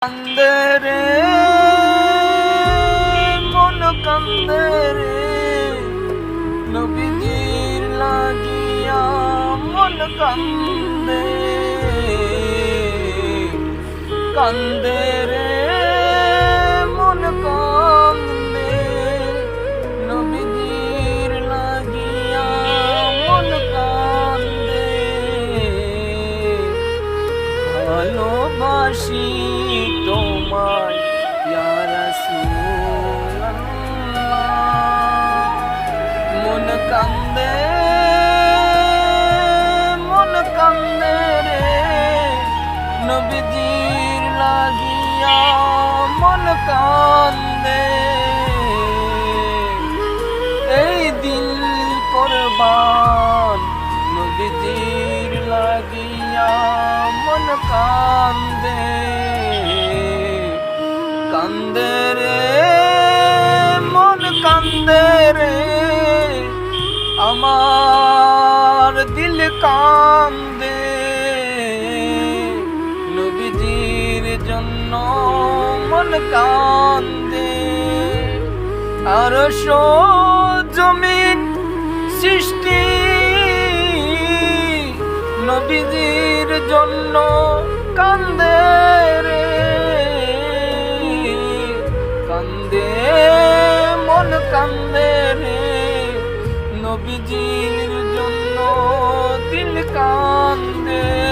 কান্দে রে মন কান্দে রে নবীজির লাগিয়া মন কান্দে কান্দে রে মন কান্দে নবীজির লাগিয়া মন কান্দে ভালোবাসি তোমায় ইয়া রাসূলুল্লাহ মন কান্দে রে নবীজির লাগিয়া মন কান্দে এই দিল কুরবান নবীজির লাগিয়া মন কান্দে কান্দে রে মন কান্দে রে আমার দিল কান্দে নবীজির জন্য মন কান্দে আরশ জমিন সৃষ্টি নবীজির জন্য কান্দে রে কান্দে মন কান্দে রে নবীজির জন্য দিল কান্দে।